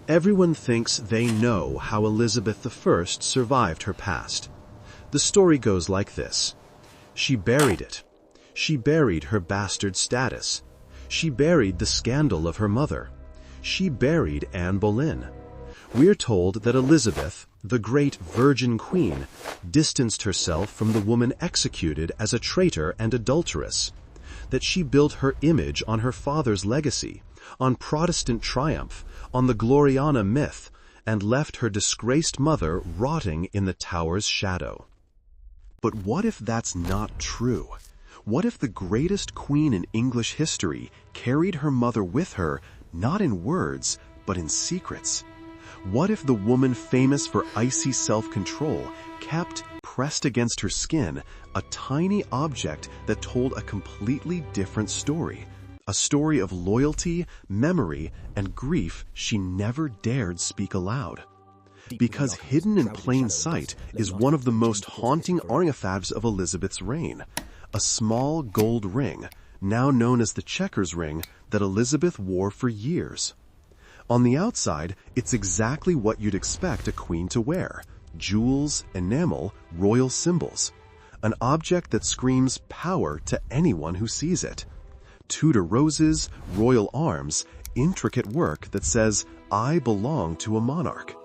Everyone thinks they know how Elizabeth I survived her past. The story goes like this. She buried it. She buried her bastard status. She buried the scandal of her mother. She buried Anne Boleyn. We're told that Elizabeth, the great virgin queen, distanced herself from the woman executed as a traitor and adulteress, that she built her image on her father's legacy, on Protestant triumph, on the Gloriana myth, and left her disgraced mother rotting in the tower's shadow. But what if that's not true? What if the greatest queen in English history carried her mother with her, not in words, but in secrets? What if the woman famous for icy self-control kept, pressed against her skin, a tiny object that told a completely different story? A story of loyalty, memory, and grief she never dared speak aloud. Because hidden in plain sight is one of the most haunting artifacts of Elizabeth's reign, a small gold ring, now known as the Chequers ring, that Elizabeth wore for years. On the outside, it's exactly what you'd expect a queen to wear: jewels, enamel, royal symbols. An object that screams power to anyone who sees it. Tudor roses, royal arms, intricate work that says, "I belong to a monarch."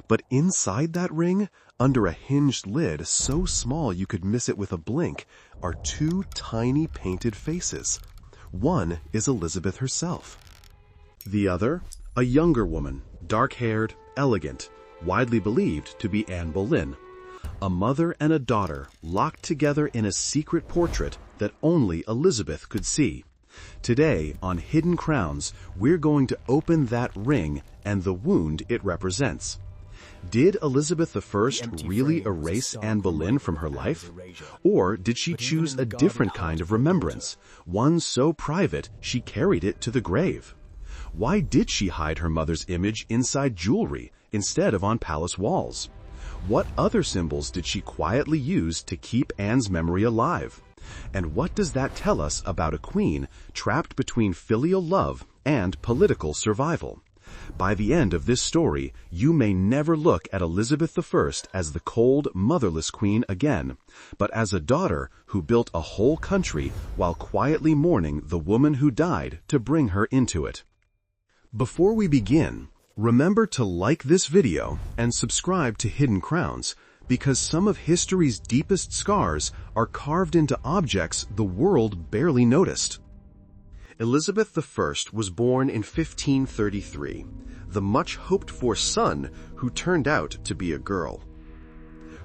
But inside that ring, under a hinged lid so small you could miss it with a blink, are two tiny painted faces. One is Elizabeth herself. The other, a younger woman, dark-haired, elegant, widely believed to be Anne Boleyn. A mother and a daughter locked together in a secret portrait that only Elizabeth could see. Today, on Hidden Crowns, we're going to open that ring and the wound it represents. Did Elizabeth I really erase Anne Boleyn from her life? Or did she choose a different kind of remembrance, one so private she carried it to the grave? Why did she hide her mother's image inside jewelry instead of on palace walls? What other symbols did she quietly use to keep Anne's memory alive? And what does that tell us about a queen trapped between filial love and political survival? By the end of this story, you may never look at Elizabeth I as the cold, motherless queen again, but as a daughter who built a whole country while quietly mourning the woman who died to bring her into it. Before we begin, remember to like this video and subscribe to Hidden Crowns, because some of history's deepest scars are carved into objects the world barely noticed. Elizabeth I was born in 1533, the much-hoped-for son who turned out to be a girl.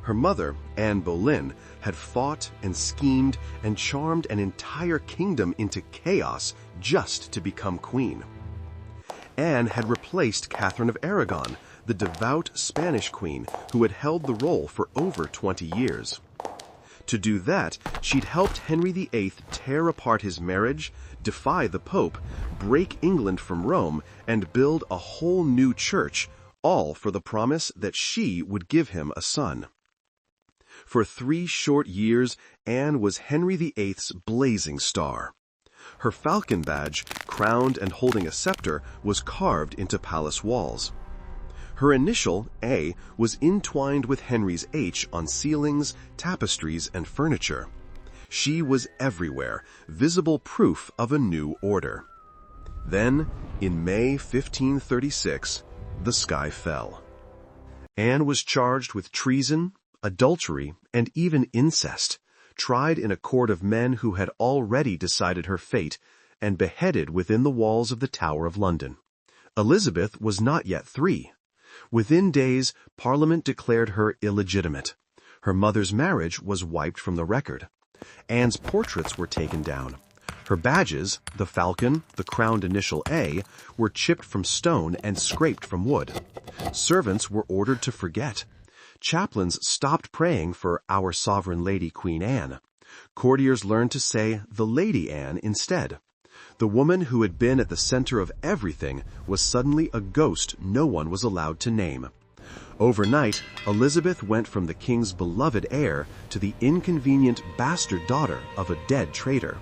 Her mother, Anne Boleyn, had fought and schemed and charmed an entire kingdom into chaos just to become queen. Anne had replaced Catherine of Aragon, the devout Spanish queen who had held the role for over 20 years. To do that, she'd helped Henry VIII tear apart his marriage, defy the Pope, break England from Rome, and build a whole new church, all for the promise that she would give him a son. For 3 short years, Anne was Henry VIII's blazing star. Her falcon badge, crowned and holding a scepter, was carved into palace walls. Her initial, A, was entwined with Henry's H on ceilings, tapestries, and furniture. She was everywhere, visible proof of a new order. Then, in May 1536, the sky fell. Anne was charged with treason, adultery, and even incest, tried in a court of men who had already decided her fate, and beheaded within the walls of the Tower of London. Elizabeth was not yet 3. Within days, Parliament declared her illegitimate. Her mother's marriage was wiped from the record. Anne's portraits were taken down. Her badges, the falcon, the crowned initial A, were chipped from stone and scraped from wood. Servants were ordered to forget. Chaplains stopped praying for Our Sovereign Lady Queen Anne. Courtiers learned to say the Lady Anne instead. The woman who had been at the center of everything was suddenly a ghost no one was allowed to name. Overnight, Elizabeth went from the king's beloved heir to the inconvenient bastard daughter of a dead traitor.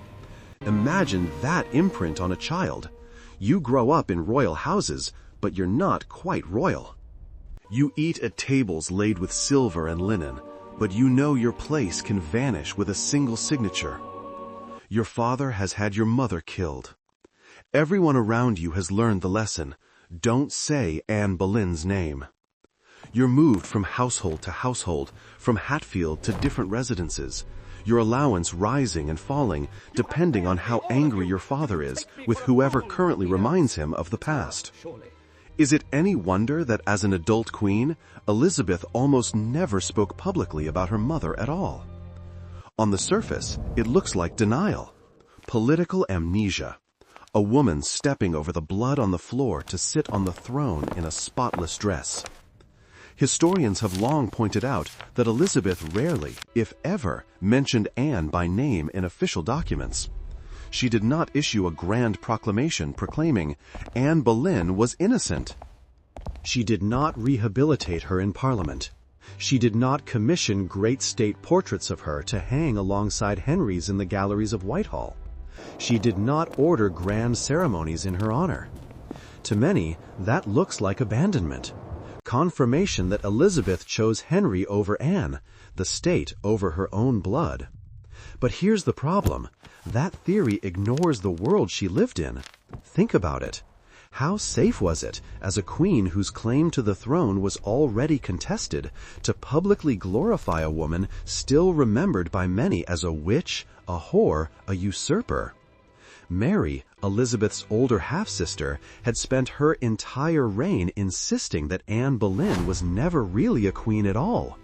Imagine that imprint on a child. You grow up in royal houses, but you're not quite royal. You eat at tables laid with silver and linen, but you know your place can vanish with a single signature. Your father has had your mother killed. Everyone around you has learned the lesson. Don't say Anne Boleyn's name. You're moved from household to household, from Hatfield to different residences, your allowance rising and falling depending on how angry your father is with whoever currently reminds him of the past. Is it any wonder that as an adult queen, Elizabeth almost never spoke publicly about her mother at all? On the surface, it looks like denial, political amnesia, a woman stepping over the blood on the floor to sit on the throne in a spotless dress. Historians have long pointed out that Elizabeth rarely, if ever, mentioned Anne by name in official documents. She did not issue a grand proclamation proclaiming Anne Boleyn was innocent. She did not rehabilitate her in Parliament. She did not commission great state portraits of her to hang alongside Henry's in the galleries of Whitehall. She did not order grand ceremonies in her honor. To many, that looks like abandonment. Confirmation that Elizabeth chose Henry over Anne, the state over her own blood. But here's the problem. That theory ignores the world she lived in. Think about it. How safe was it, as a queen whose claim to the throne was already contested, to publicly glorify a woman still remembered by many as a witch, a whore, a usurper? Mary, Elizabeth's older half-sister, had spent her entire reign insisting that Anne Boleyn was never really a queen at all.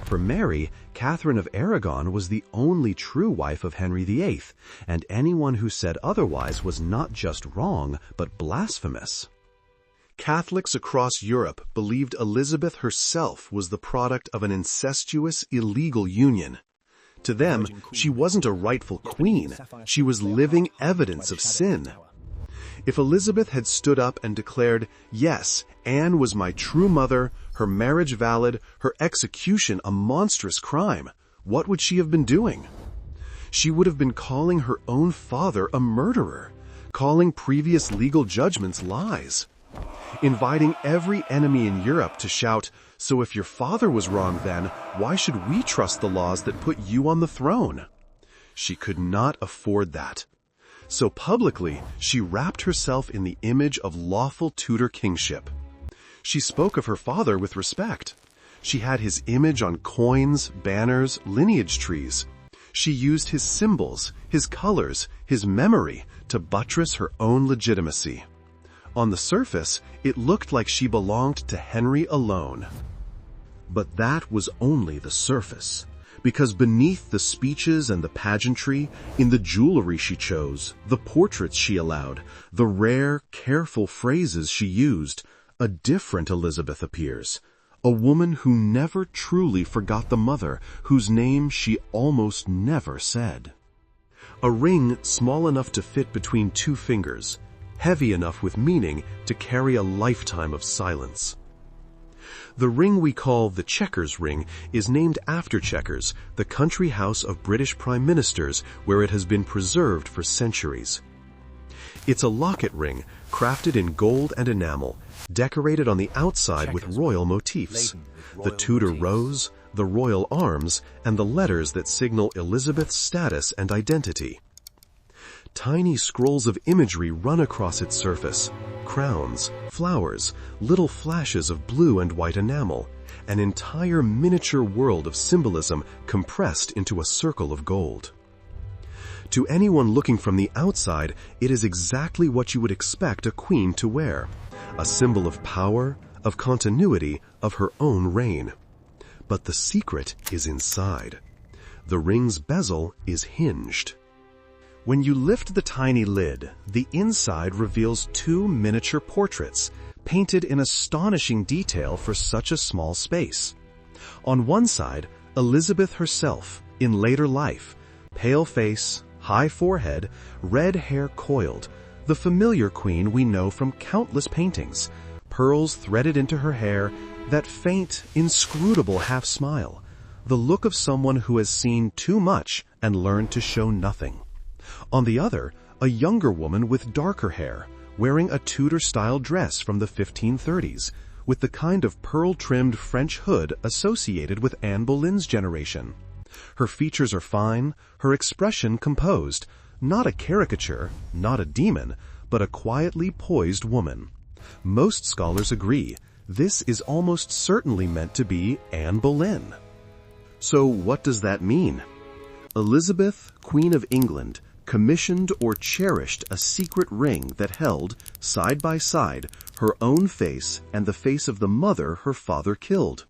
For Mary, Catherine of Aragon was the only true wife of Henry VIII, and anyone who said otherwise was not just wrong, but blasphemous. Catholics across Europe believed Elizabeth herself was the product of an incestuous, illegal union. To them, she wasn't a rightful queen. She was living evidence of sin. If Elizabeth had stood up and declared, "Yes, Anne was my true mother, her marriage valid, her execution a monstrous crime," what would she have been doing? She would have been calling her own father a murderer, calling previous legal judgments lies, inviting every enemy in Europe to shout, "So if your father was wrong then, why should we trust the laws that put you on the throne?" She could not afford that. So publicly, she wrapped herself in the image of lawful Tudor kingship. She spoke of her father with respect. She had his image on coins, banners, lineage trees. She used his symbols, his colors, his memory to buttress her own legitimacy. On the surface, it looked like she belonged to Henry alone. But that was only the surface, because beneath the speeches and the pageantry, in the jewelry she chose, the portraits she allowed, the rare, careful phrases she used, a different Elizabeth appears, a woman who never truly forgot the mother whose name she almost never said. A ring small enough to fit between two fingers, heavy enough with meaning to carry a lifetime of silence. The ring we call the Chequers ring is named after Chequers, the country house of British prime ministers where it has been preserved for centuries. It's a locket ring crafted in gold and enamel, decorated on the outside with royal motifs, the Tudor rose, the royal arms, and the letters that signal Elizabeth's status and identity. Tiny scrolls of imagery run across its surface, crowns, flowers, little flashes of blue and white enamel, an entire miniature world of symbolism compressed into a circle of gold. To anyone looking from the outside, it is exactly what you would expect a queen to wear, a symbol of power, of continuity, of her own reign. But the secret is inside. The ring's bezel is hinged. When you lift the tiny lid, the inside reveals two miniature portraits, painted in astonishing detail for such a small space. On one side, Elizabeth herself, in later life, pale face, high forehead, red hair coiled, the familiar queen we know from countless paintings, pearls threaded into her hair, that faint, inscrutable half-smile, the look of someone who has seen too much and learned to show nothing. On the other, a younger woman with darker hair, wearing a Tudor-style dress from the 1530s, with the kind of pearl-trimmed French hood associated with Anne Boleyn's generation. Her features are fine, her expression composed, not a caricature, not a demon, but a quietly poised woman. Most scholars agree, this is almost certainly meant to be Anne Boleyn. So what does that mean? Elizabeth, Queen of England, commissioned or cherished a secret ring that held, side by side, her own face and the face of the mother her father killed.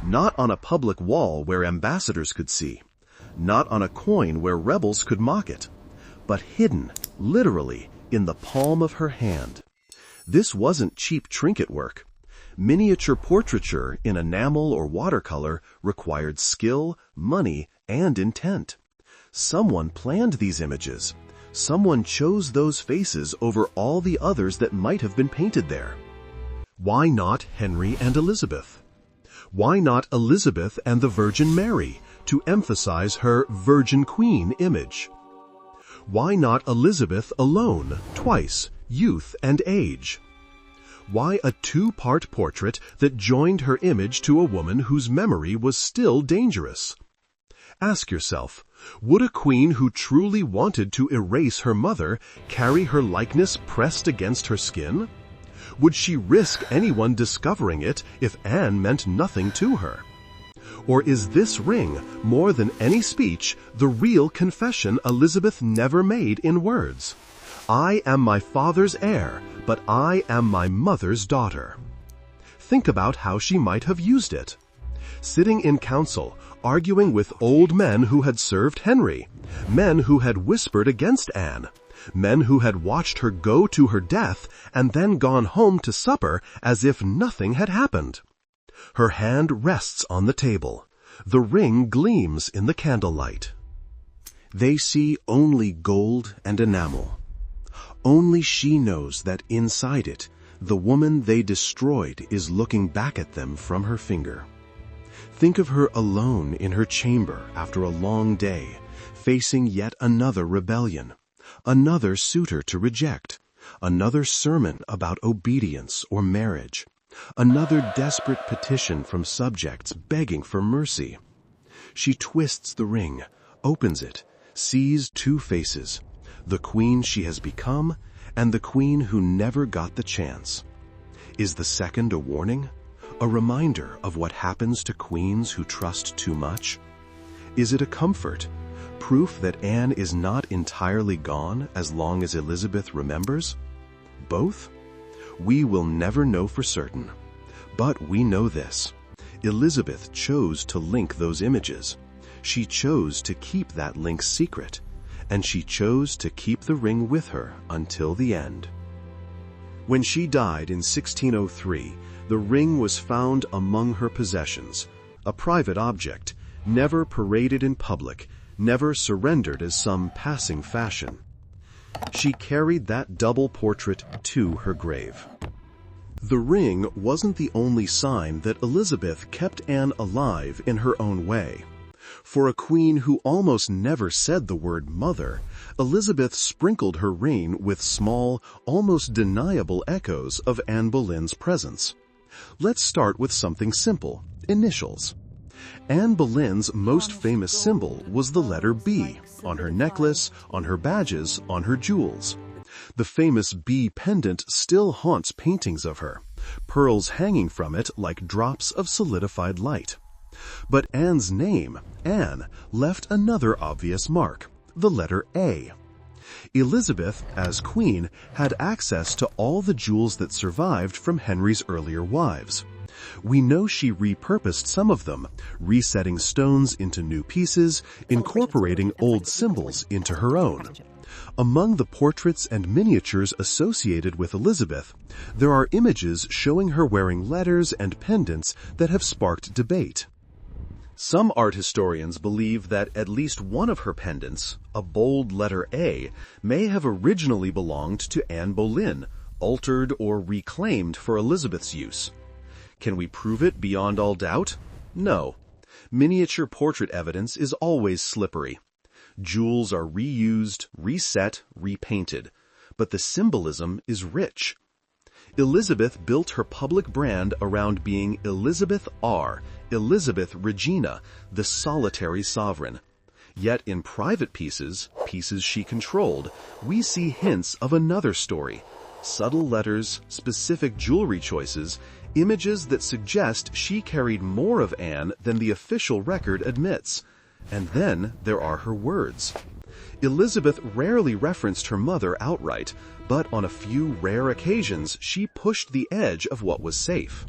Not on a public wall where ambassadors could see, not on a coin where rebels could mock it, but hidden, literally, in the palm of her hand. This wasn't cheap trinket work. Miniature portraiture in enamel or watercolor required skill, money, and intent. Someone planned these images. Someone chose those faces over all the others that might have been painted there. Why not Henry and Elizabeth? Why not Elizabeth and the Virgin Mary, to emphasize her Virgin Queen image? Why not Elizabeth alone, twice, youth and age? Why a two-part portrait that joined her image to a woman whose memory was still dangerous? Ask yourself, would a queen who truly wanted to erase her mother carry her likeness pressed against her skin? Would she risk anyone discovering it if Anne meant nothing to her? Or is this ring, more than any speech, the real confession Elizabeth never made in words? I am my father's heir, but I am my mother's daughter. Think about how she might have used it. Sitting in council, arguing with old men who had served Henry, men who had whispered against Anne, men who had watched her go to her death and then gone home to supper as if nothing had happened. Her hand rests on the table. The ring gleams in the candlelight. They see only gold and enamel. Only she knows that inside it, the woman they destroyed is looking back at them from her finger. Think of her alone in her chamber after a long day, facing yet another rebellion, another suitor to reject, another sermon about obedience or marriage, another desperate petition from subjects begging for mercy. She twists the ring, opens it, sees two faces, the queen she has become and the queen who never got the chance. Is the second a warning? A reminder of what happens to queens who trust too much? Is it a comfort? Proof that Anne is not entirely gone as long as Elizabeth remembers? Both? We will never know for certain. But we know this. Elizabeth chose to link those images. She chose to keep that link secret. And she chose to keep the ring with her until the end. When she died in 1603, the ring was found among her possessions, a private object, never paraded in public, never surrendered as some passing fashion. She carried that double portrait to her grave. The ring wasn't the only sign that Elizabeth kept Anne alive in her own way. For a queen who almost never said the word mother, Elizabeth sprinkled her reign with small, almost deniable echoes of Anne Boleyn's presence. Let's start with something simple, initials. Anne Boleyn's most famous symbol was the letter B, on her necklace, on her badges, on her jewels. The famous B pendant still haunts paintings of her, pearls hanging from it like drops of solidified light. But Anne's name, Anne, left another obvious mark, the letter A. Elizabeth, as queen, had access to all the jewels that survived from Henry's earlier wives. We know she repurposed some of them, resetting stones into new pieces, incorporating old symbols into her own. Among the portraits and miniatures associated with Elizabeth, there are images showing her wearing letters and pendants that have sparked debate. Some art historians believe that at least one of her pendants, a bold letter A, may have originally belonged to Anne Boleyn, altered or reclaimed for Elizabeth's use. Can we prove it beyond all doubt? No. Miniature portrait evidence is always slippery. Jewels are reused, reset, repainted. but the symbolism is rich. Elizabeth built her public brand around being Elizabeth R., Elizabeth Regina, the solitary sovereign. Yet in private pieces she controlled, we see hints of another story. Subtle letters, specific jewelry choices, images that suggest she carried more of Anne than the official record admits. And then there are her words. Elizabeth rarely referenced her mother outright, but on a few rare occasions she pushed the edge of what was safe.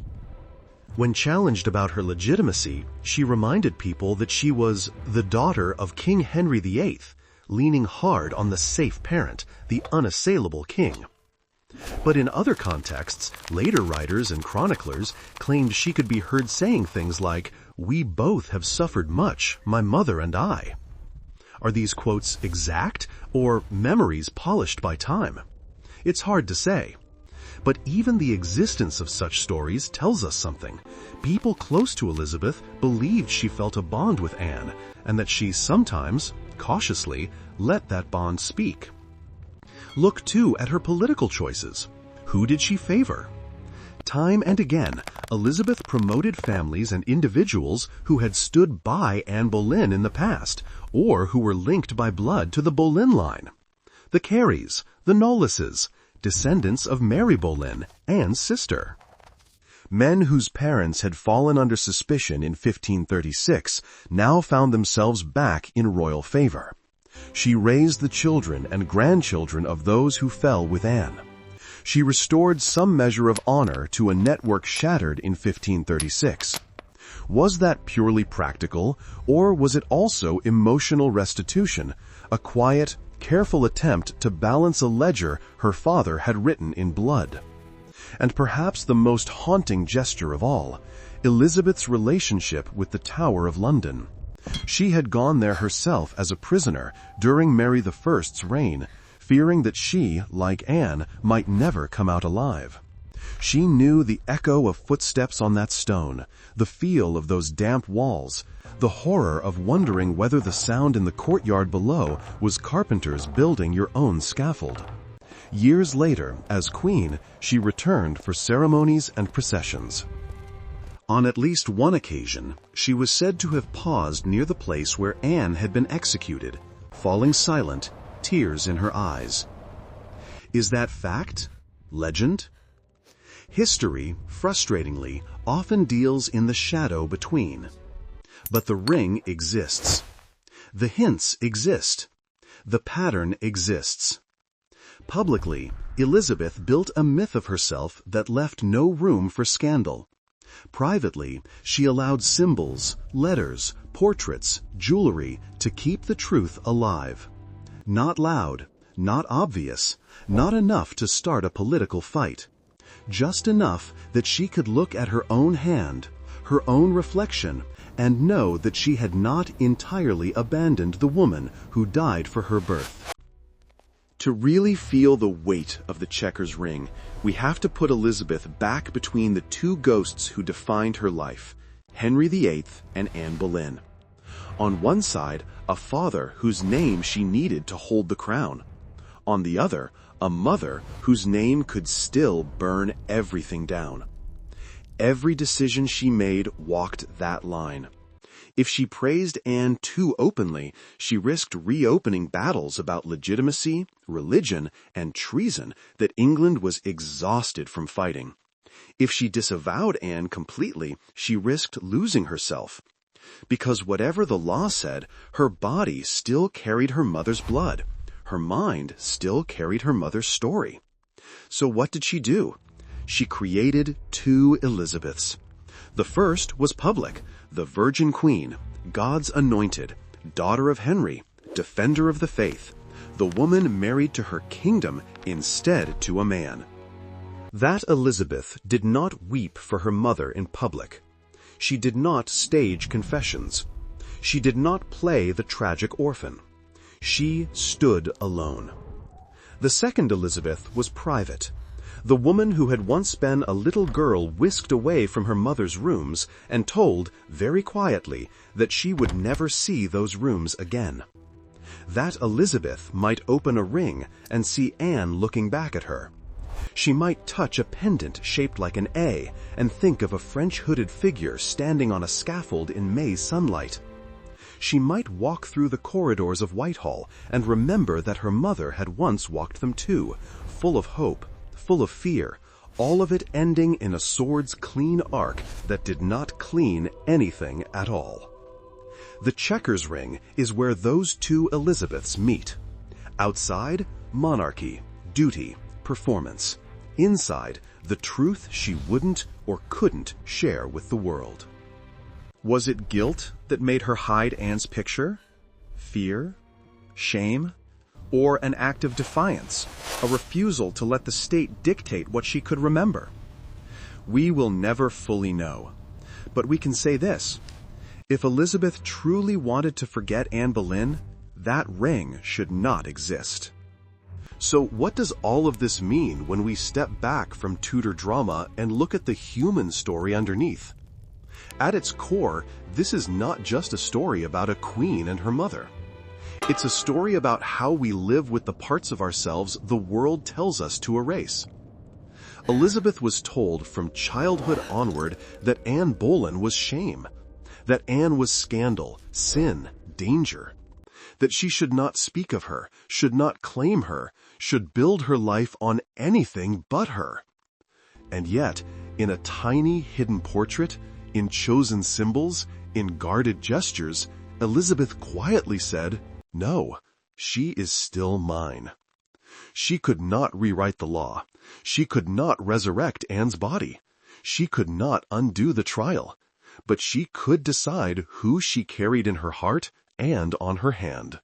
When challenged about her legitimacy, she reminded people that she was the daughter of King Henry VIII, leaning hard on the safe parent, the unassailable king. But in other contexts, later writers and chroniclers claimed she could be heard saying things like, "We both have suffered much, my mother and I." Are these quotes exact, or memories polished by time? It's hard to say. But even the existence of such stories tells us something. People close to Elizabeth believed she felt a bond with Anne, and that she sometimes, cautiously, let that bond speak. Look, too, at her political choices. Who did she favor? Time and again, Elizabeth promoted families and individuals who had stood by Anne Boleyn in the past, or who were linked by blood to the Boleyn line. The Careys, the Knolles's, descendants of Mary Boleyn, Anne's sister. Men whose parents had fallen under suspicion in 1536 now found themselves back in royal favor. She raised the children and grandchildren of those who fell with Anne. She restored some measure of honor to a network shattered in 1536. Was that purely practical, or was it also emotional restitution, a quiet, careful attempt to balance a ledger her father had written in blood? And perhaps the most haunting gesture of all, Elizabeth's relationship with the Tower of London. She had gone there herself as a prisoner during Mary I's reign, fearing that she, like Anne, might never come out alive. She knew the echo of footsteps on that stone, the feel of those damp walls, the horror of wondering whether the sound in the courtyard below was carpenters building your own scaffold. Years later, as queen, she returned for ceremonies and processions. On at least one occasion, she was said to have paused near the place where Anne had been executed, falling silent, tears in her eyes. Is that fact? Legend? History, frustratingly, often deals in the shadow between. But the ring exists. The hints exist. The pattern exists. Publicly, Elizabeth built a myth of herself that left no room for scandal. Privately, she allowed symbols, letters, portraits, jewelry to keep the truth alive. Not loud, not obvious, not enough to start a political fight. Just enough that she could look at her own hand, her own reflection, and know that she had not entirely abandoned the woman who died for her birth. To really feel the weight of the Chequers ring, we have to put Elizabeth back between the two ghosts who defined her life, Henry VIII and Anne Boleyn. On one side, a father whose name she needed to hold the crown. On the other, a mother whose name could still burn everything down. Every decision she made walked that line. If she praised Anne too openly, she risked reopening battles about legitimacy, religion, and treason that England was exhausted from fighting. If she disavowed Anne completely, she risked losing herself. Because whatever the law said, her body still carried her mother's blood. Her mind still carried her mother's story. So what did she do? She created two Elizabeths. The first was public, the Virgin Queen, God's anointed, daughter of Henry, defender of the faith, the woman married to her kingdom instead to a man. That Elizabeth did not weep for her mother in public. She did not stage confessions. She did not play the tragic orphan. She stood alone. The second Elizabeth was private. The woman who had once been a little girl whisked away from her mother's rooms and told, very quietly, that she would never see those rooms again. That Elizabeth might open a ring and see Anne looking back at her. She might touch a pendant shaped like an A and think of a French hooded figure standing on a scaffold in May sunlight. She might walk through the corridors of Whitehall and remember that her mother had once walked them too, full of hope, full of fear, all of it ending in a sword's clean arc that did not clean anything at all. The Chequers ring is where those two Elizabeths meet. Outside, monarchy, duty, performance. Inside, the truth she wouldn't or couldn't share with the world. Was it guilt that made her hide Anne's picture? Fear? Shame? Or an act of defiance, a refusal to let the state dictate what she could remember? We will never fully know. But we can say this: if Elizabeth truly wanted to forget Anne Boleyn, that ring should not exist. So what does all of this mean when we step back from Tudor drama and look at the human story underneath? At its core, this is not just a story about a queen and her mother. It's a story about how we live with the parts of ourselves the world tells us to erase. Elizabeth was told from childhood onward that Anne Boleyn was shame, that Anne was scandal, sin, danger, that she should not speak of her, should not claim her, should build her life on anything but her. And yet, in a tiny hidden portrait, in chosen symbols, in guarded gestures, Elizabeth quietly said, "No, she is still mine." She could not rewrite the law. She could not resurrect Anne's body. She could not undo the trial. But she could decide who she carried in her heart and on her hand.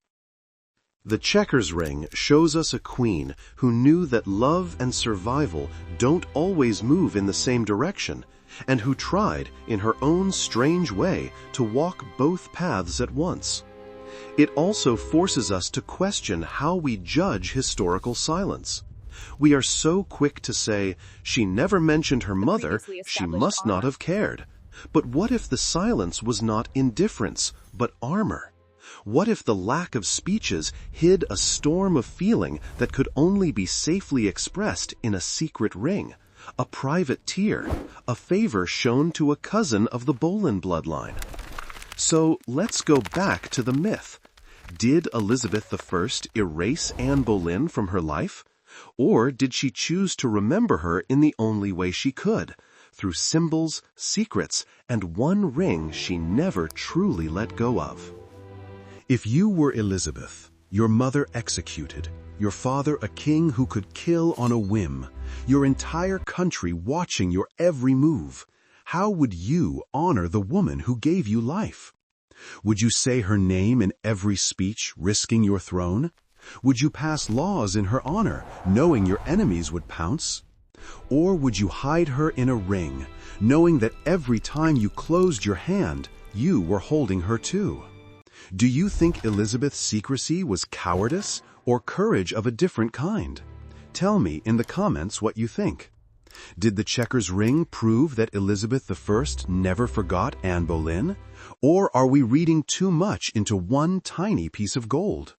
The Chequers ring shows us a queen who knew that love and survival don't always move in the same direction, and who tried, in her own strange way, to walk both paths at once. It also forces us to question how we judge historical silence. We are so quick to say, she never mentioned her mother, she must not have cared. But what if the silence was not indifference, but armor? What if the lack of speeches hid a storm of feeling that could only be safely expressed in a secret ring, a private tear, a favor shown to a cousin of the Boleyn bloodline? So let's go back to the myth. Did Elizabeth I erase Anne Boleyn from her life? Or did she choose to remember her in the only way she could, through symbols, secrets, and one ring she never truly let go of? If you were Elizabeth, your mother executed, your father a king who could kill on a whim, your entire country watching your every move, how would you honor the woman who gave you life? Would you say her name in every speech, risking your throne? Would you pass laws in her honor, knowing your enemies would pounce? Or would you hide her in a ring, knowing that every time you closed your hand, you were holding her too? Do you think Elizabeth's secrecy was cowardice or courage of a different kind? Tell me in the comments what you think. Did the Chequers ring prove that Elizabeth I never forgot Anne Boleyn? Or are we reading too much into one tiny piece of gold?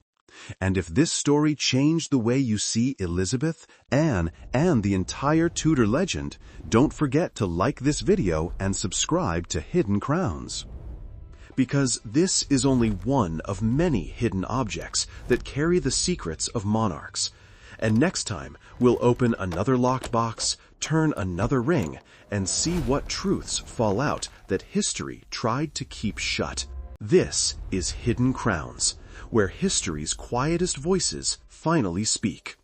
And if this story changed the way you see Elizabeth, Anne, and the entire Tudor legend, don't forget to like this video and subscribe to Hidden Crowns. Because this is only one of many hidden objects that carry the secrets of monarchs. And next time, we'll open another locked box, turn another ring, and see what truths fall out that history tried to keep shut. This is Hidden Crowns, where history's quietest voices finally speak.